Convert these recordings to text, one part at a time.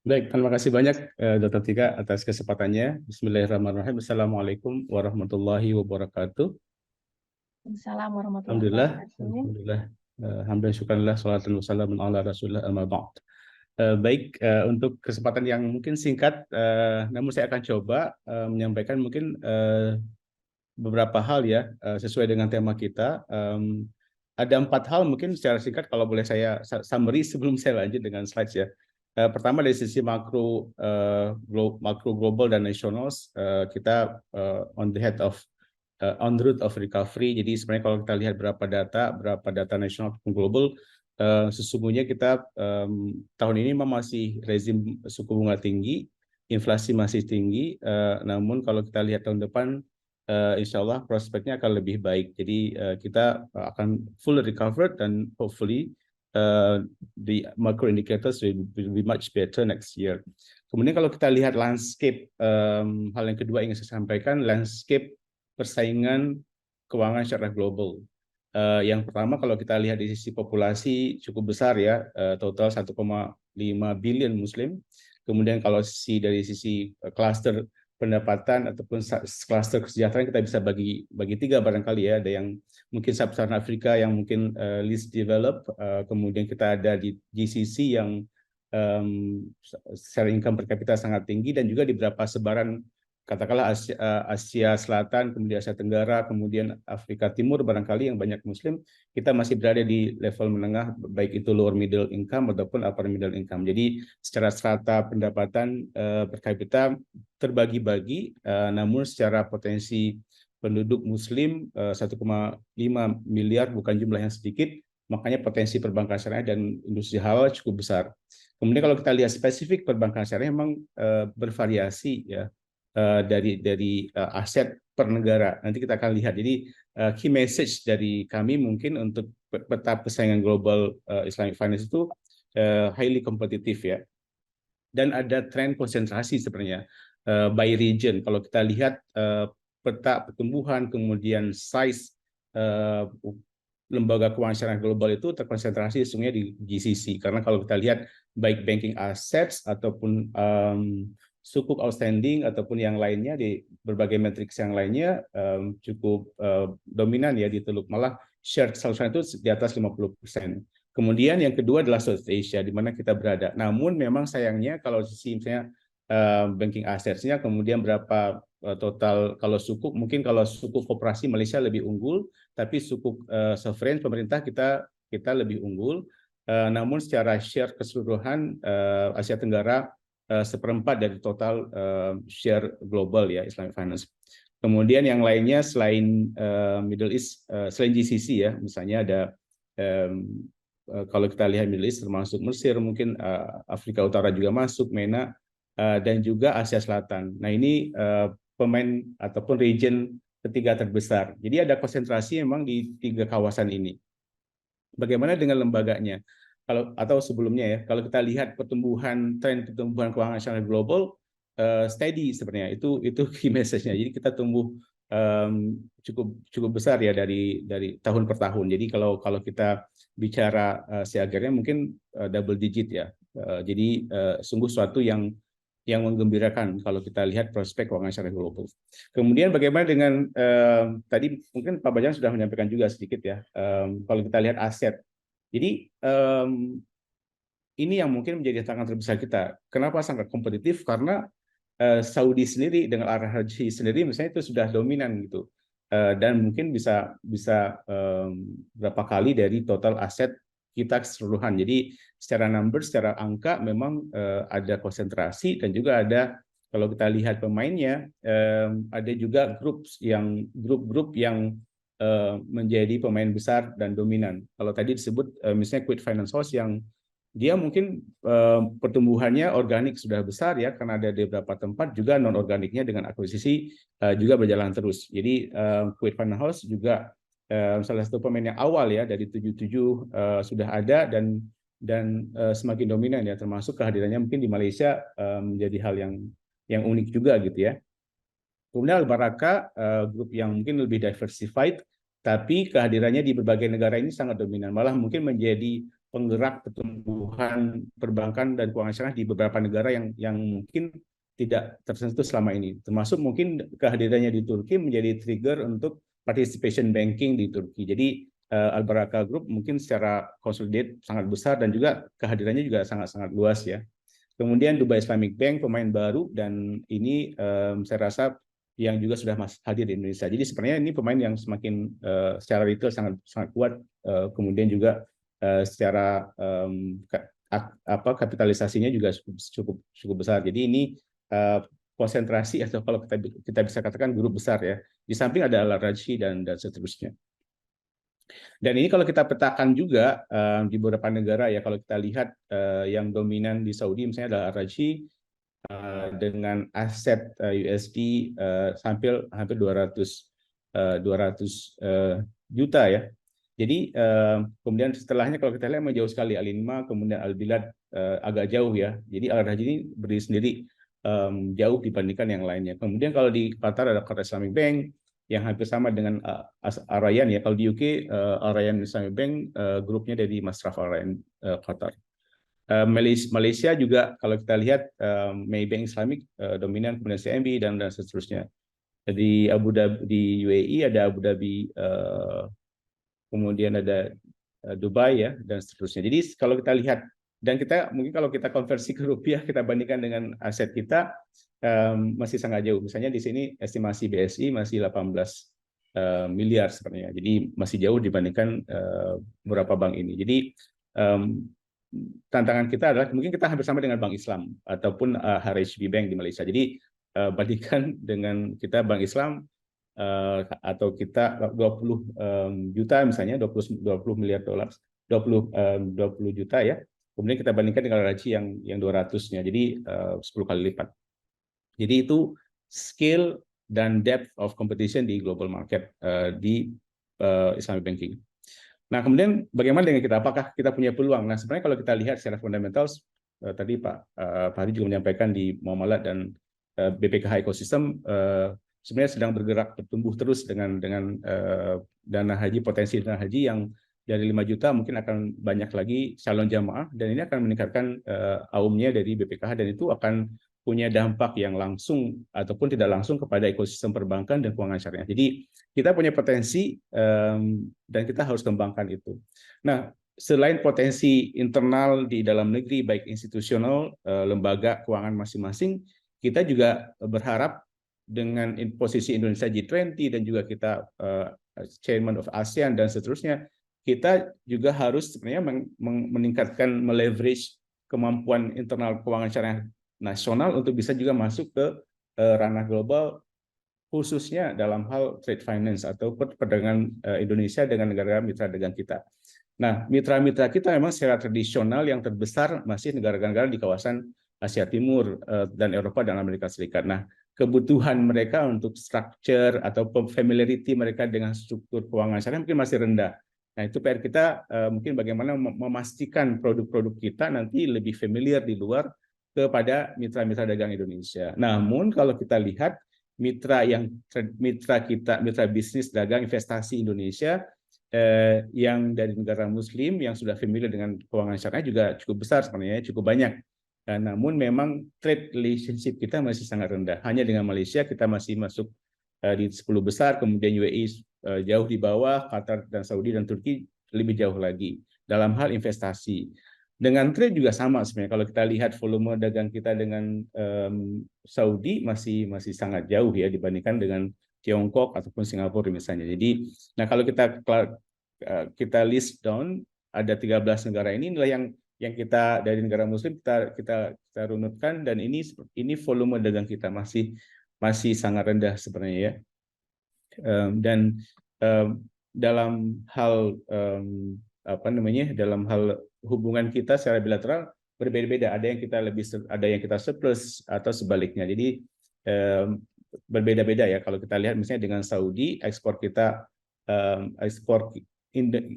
Baik, terima kasih banyak Dr. Tika atas kesempatannya. Bismillahirrahmanirrahim. Assalamualaikum warahmatullahi wabarakatuh. Assalamualaikum warahmatullahi Alhamdulillah, wabarakatuh. alhamdulillah, alhamdulillah, syukurillah, salatu wassalamu ala rasulillah amma ba'd. Baik, untuk kesempatan yang mungkin singkat, namun saya akan coba menyampaikan mungkin beberapa hal ya, sesuai dengan tema kita. Ada 4 hal mungkin secara singkat kalau boleh saya summary sebelum saya lanjut dengan slides ya. Pertama dari sisi makro global dan nasional, kita on the head of on the route of recovery. Jadi sebenarnya kalau kita lihat berapa data nasional ataupun global, sesungguhnya kita tahun ini memang masih rezim suku bunga tinggi, inflasi masih tinggi, namun kalau kita lihat tahun depan, insya Allah prospeknya akan lebih baik. Jadi kita akan full recovered dan hopefully the macro indicators will be much better next year. Kemudian kalau kita lihat landscape, hal yang kedua ingin saya sampaikan, landscape persaingan keuangan secara global. Yang pertama kalau kita lihat di sisi populasi cukup besar ya, total 1,5 billion Muslim. Kemudian kalau dari sisi cluster pendapatan ataupun kluster kesejahteraan kita bisa bagi 3 barangkali ya. Ada yang mungkin Sub-Saharan Afrika yang mungkin least developed, kemudian kita ada di GCC yang secara income per kapita sangat tinggi, dan juga di beberapa sebaran katakanlah Asia Selatan, kemudian Asia Tenggara, kemudian Afrika Timur barangkali yang banyak Muslim, kita masih berada di level menengah, baik itu lower middle income ataupun upper middle income. Jadi secara strata pendapatan per kapita terbagi-bagi, namun secara potensi penduduk Muslim 1,5 miliar bukan jumlah yang sedikit, makanya potensi perbankan syariah dan industri halal cukup besar. Kemudian kalau kita lihat spesifik perbankan syariah memang bervariasi ya, dari aset per negara. Nanti kita akan lihat. Jadi key message dari kami mungkin untuk peta persaingan global Islamic Finance itu highly kompetitif ya. Dan ada tren konsentrasi sebenarnya by region. Kalau kita lihat peta pertumbuhan, kemudian size lembaga keuangan syariah global itu terkonsentrasi sesungguhnya di GCC. Karena kalau kita lihat baik banking assets ataupun sukuk outstanding ataupun yang lainnya di berbagai matriks yang lainnya cukup dominan ya di Teluk, malah share South itu di atas 50%. Kemudian yang kedua adalah South Asia di mana kita berada. Namun memang sayangnya kalau sisi misalnya banking assets-nya, kemudian berapa total kalau sukuk, mungkin kalau sukuk koperasi Malaysia lebih unggul, tapi sukuk sovereign pemerintah kita lebih unggul. Namun secara share keseluruhan Asia Tenggara seperempat dari total share global ya Islamic Finance. Kemudian yang lainnya selain Middle East, selain GCC ya, misalnya ada kalau kita lihat Middle East termasuk Mesir, mungkin Afrika Utara juga masuk, MENA, dan juga Asia Selatan. Nah ini pemain ataupun region ketiga terbesar. Jadi ada konsentrasi memang di 3 kawasan ini. Bagaimana dengan lembaganya? Atau sebelumnya ya, kalau kita lihat tren pertumbuhan keuangan syariah global steady sebenarnya, itu key message-nya. Jadi kita tumbuh cukup besar ya dari tahun per tahun. Jadi kalau kita bicara CAGR-nya mungkin double digit ya. Jadi sungguh suatu yang menggembirakan kalau kita lihat prospek keuangan syariah global. Kemudian bagaimana dengan tadi mungkin Pak Bajang sudah menyampaikan juga sedikit ya, kalau kita lihat aset. Jadi ini yang mungkin menjadi tantangan terbesar kita. Kenapa sangat kompetitif? Karena Saudi sendiri dengan arah haji sendiri misalnya itu sudah dominan gitu, dan mungkin bisa berapa kali dari total aset kita keseluruhan. Jadi secara number, secara angka memang ada konsentrasi, dan juga ada kalau kita lihat pemainnya ada juga grup-grup yang menjadi pemain besar dan dominan. Kalau tadi disebut misalnya Quick Finance House yang dia mungkin pertumbuhannya organik sudah besar ya, karena ada di beberapa tempat, juga non organiknya dengan akuisisi juga berjalan terus. Jadi Quick Finance House juga salah satu pemain yang awal ya, dari 77 sudah ada dan semakin dominan ya, termasuk kehadirannya mungkin di Malaysia menjadi hal yang unik juga gitu ya. Kemudian Al-Baraka grup yang mungkin lebih diversified, tapi kehadirannya di berbagai negara ini sangat dominan, malah mungkin menjadi penggerak pertumbuhan perbankan dan keuangan syariah di beberapa negara yang mungkin tidak tersentuh selama ini. Termasuk mungkin kehadirannya di Turki menjadi trigger untuk participation banking di Turki. Jadi Al Baraka Group mungkin secara consolidate sangat besar dan juga kehadirannya juga sangat-sangat luas ya. Kemudian Dubai Islamic Bank pemain baru dan ini saya rasa yang juga sudah hadir di Indonesia. Jadi sebenarnya ini pemain yang semakin secara retail sangat sangat kuat. Kemudian juga secara kapitalisasinya juga cukup besar. Jadi ini konsentrasi atau kalau kita bisa katakan grup besar ya. Di samping ada Al Rajhi dan seterusnya. Dan ini kalau kita petakan juga di beberapa negara ya, kalau kita lihat yang dominan di Saudi misalnya adalah Al-Rajhi dengan aset USD hampir 200 juta ya. Jadi kemudian setelahnya kalau kita lihat jauh sekali Al-Inma, kemudian Al-Bilad agak jauh ya. Jadi Al-Rajhi ini berdiri sendiri jauh dibandingkan yang lainnya. Kemudian kalau di Qatar ada Qatar Islamic Bank yang hampir sama dengan Al Rayyan ya. Kalau di UK Al Rayyan Islamic Bank grupnya dari Masraf Al Rayyan Qatar. Malaysia juga kalau kita lihat Maybank Islamic dominan, kemudian CMB dan seterusnya. Di Abu Dhabi di UAE ada Abu Dhabi kemudian ada Dubai ya dan seterusnya. Jadi kalau kita lihat dan kita mungkin kalau kita konversi ke rupiah kita bandingkan dengan aset kita masih sangat jauh. Misalnya di sini estimasi BSI masih 18 miliar sebenarnya. Jadi masih jauh dibandingkan beberapa bank ini. Jadi tantangan kita adalah mungkin kita hampir sama dengan Bank Islam ataupun HSBC Bank di Malaysia. Jadi bandingkan dengan kita Bank Islam atau kita 20 juta misalnya 20 miliar dolar 20 juta ya. Kemudian kita bandingkan dengan Raji yang 200-nya. Jadi 10 kali lipat. Jadi itu skill dan depth of competition di global market di Islamic banking. Nah, kemudian bagaimana dengan kita? Apakah kita punya peluang? Nah, sebenarnya kalau kita lihat secara fundamental tadi Pak Hari juga menyampaikan di Muamalat dan BPKH Ecosystem sebenarnya sedang bergerak bertumbuh terus dengan dana haji, potensi dana haji yang dari 5 juta mungkin akan banyak lagi calon jamaah dan ini akan meningkatkan AUM-nya dari BPKH dan itu akan punya dampak yang langsung ataupun tidak langsung kepada ekosistem perbankan dan keuangan syariah. Jadi kita punya potensi dan kita harus kembangkan itu. Nah, selain potensi internal di dalam negeri baik institusional, lembaga keuangan masing-masing, kita juga berharap dengan posisi Indonesia G20 dan juga kita Chairman of ASEAN dan seterusnya, kita juga harus sebenarnya meningkatkan meleverage kemampuan internal keuangan syariah nasional untuk bisa juga masuk ke ranah global khususnya dalam hal trade finance atau perdagangan Indonesia dengan negara mitra dagang kita. Nah, mitra-mitra kita memang secara tradisional yang terbesar masih negara-negara di kawasan Asia Timur dan Eropa dan Amerika Serikat. Nah, kebutuhan mereka untuk structure atau familiarity mereka dengan struktur keuangan syariah mungkin masih rendah. Nah, itu PR kita mungkin bagaimana memastikan produk-produk kita nanti lebih familiar di luar kepada mitra-mitra dagang Indonesia. Namun kalau kita lihat mitra kita, mitra bisnis dagang investasi Indonesia yang dari negara Muslim yang sudah familiar dengan keuangan syariah juga cukup besar sebenarnya, cukup banyak. Namun memang trade relationship kita masih sangat rendah. Hanya dengan Malaysia kita masih masuk di 10 besar, kemudian UAE jauh di bawah, Qatar dan Saudi dan Turki lebih jauh lagi dalam hal investasi. Dengan trade juga sama sebenarnya. Kalau kita lihat volume dagang kita dengan Saudi masih sangat jauh ya dibandingkan dengan Tiongkok ataupun Singapura misalnya. Jadi, nah kalau kita list down ada 13 negara ini inilah yang kita dari negara Muslim kita runutkan dan ini volume dagang kita masih sangat rendah sebenarnya ya. Dan dalam hal dalam hal hubungan kita secara bilateral berbeda-beda. Ada yang kita surplus atau sebaliknya. Jadi berbeda-beda ya. Kalau kita lihat misalnya dengan Saudi, ekspor kita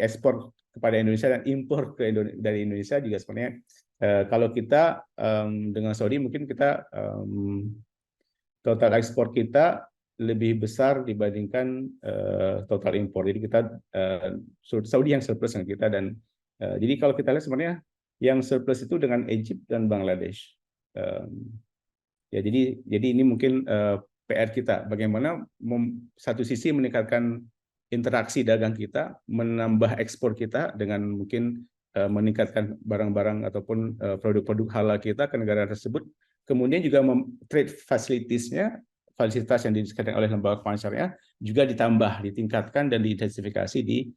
ekspor kepada Indonesia dan impor dari Indonesia juga sebenarnya kalau kita dengan Saudi mungkin kita total ekspor kita lebih besar dibandingkan total impor. Jadi kita Saudi yang surplus dengan kita dan Jadi kalau kita lihat sebenarnya yang surplus itu dengan Egypt dan Bangladesh. Ya, jadi ini mungkin PR kita, bagaimana satu sisi meningkatkan interaksi dagang kita, menambah ekspor kita dengan mungkin meningkatkan barang-barang ataupun produk-produk halal kita ke negara tersebut, kemudian juga trade facilities-nya, fasilitas yang disediakan oleh lembaga keuangan syariah juga ditambah, ditingkatkan dan diintensifikasi di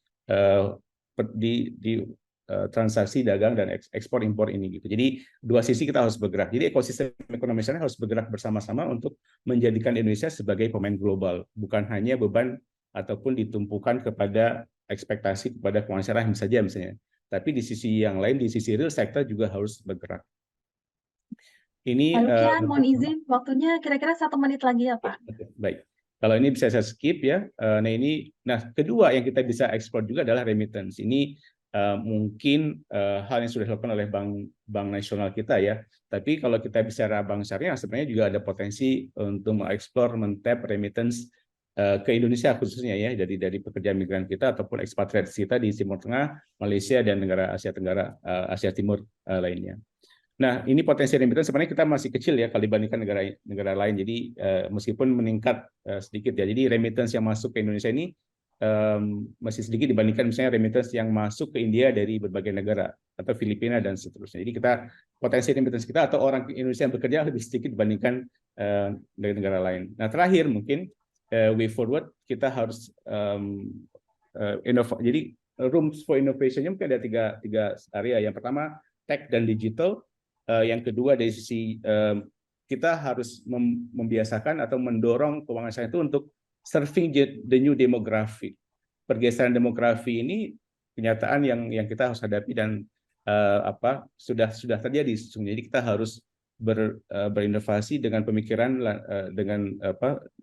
transaksi dagang dan ekspor impor ini gitu. Jadi dua sisi kita harus bergerak. Jadi ekosistem ekonomi syariah harus bergerak bersama-sama untuk menjadikan Indonesia sebagai pemain global, bukan hanya beban ataupun ditumpukan kepada ekspektasi kepada keuangan syariah saja misalnya. Tapi di sisi yang lain, di sisi real sector juga harus bergerak. Ini Pak Lukyan, mohon izin, waktunya kira-kira 1 menit lagi ya Pak. Baik. Kalau ini bisa saya skip ya. Nah kedua yang kita bisa ekspor juga adalah remittance. Ini mungkin hal yang sudah dilakukan oleh bank nasional kita ya. Tapi kalau kita bicara bank syariah, sebenarnya juga ada potensi untuk mengeksplor, men-tap remittance ke Indonesia khususnya ya, dari pekerja migran kita ataupun expatriates kita di Timur Tengah, Malaysia dan negara Asia Tenggara, Asia Timur lainnya. Nah, ini potensi remittance sebenarnya kita masih kecil ya kalau dibandingkan negara lain. Jadi meskipun meningkat sedikit ya. Jadi remittance yang masuk ke Indonesia ini masih sedikit dibandingkan misalnya remittance yang masuk ke India dari berbagai negara atau Filipina dan seterusnya. Jadi kita potensi remittance kita atau orang Indonesia yang bekerja lebih sedikit dibandingkan dari negara lain. Nah, terakhir mungkin way forward kita harus jadi rooms for innovation-nya mungkin ada tiga area. Yang pertama tech dan digital. Yang kedua dari sisi kita harus membiasakan atau mendorong keuangan syariah itu untuk serving the new demography. Pergeseran demografi ini kenyataan yang kita harus hadapi dan sudah terjadi. Jadi kita harus berinovasi dengan pemikiran dengan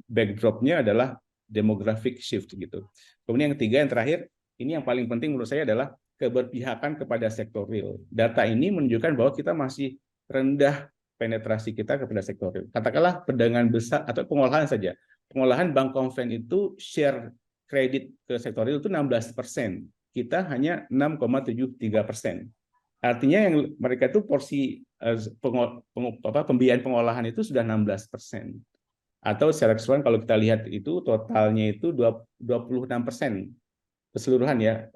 backdropnya adalah demographic shift gitu. Kemudian yang ketiga, yang terakhir, ini yang paling penting menurut saya adalah keberpihakan kepada sektor real. Data ini menunjukkan bahwa kita masih rendah penetrasi kita kepada sektor real. Katakanlah perdagangan besar atau pengolahan saja. Pengolahan bank konven itu share kredit ke sektor real itu 16%. Kita hanya 6,73%. Artinya yang mereka itu porsi pembiayaan pengolahan itu sudah 16%. Atau secara keseluruhan kalau kita lihat itu totalnya itu 26%. Keseluruhan ya,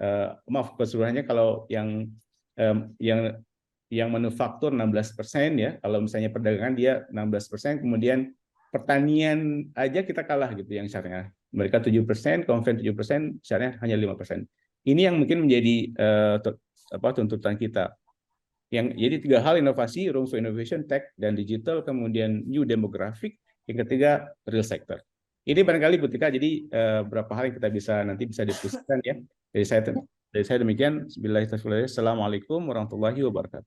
maaf keseluruhannya kalau yang manufaktur 16% ya, kalau misalnya perdagangan dia 16%, kemudian pertanian aja kita kalah gitu yang syariah. Mereka 7%, konven 7%, syariah hanya 5%. Ini yang mungkin menjadi tuntutan kita. Jadi tiga hal, inovasi, room for innovation, tech dan digital, kemudian new demographic, yang ketiga real sector. Ini barangkali Bu Tika, jadi berapa hal yang kita nanti bisa diskusikan ya. Dari saya demikian. Assalamualaikum warahmatullahi wabarakatuh.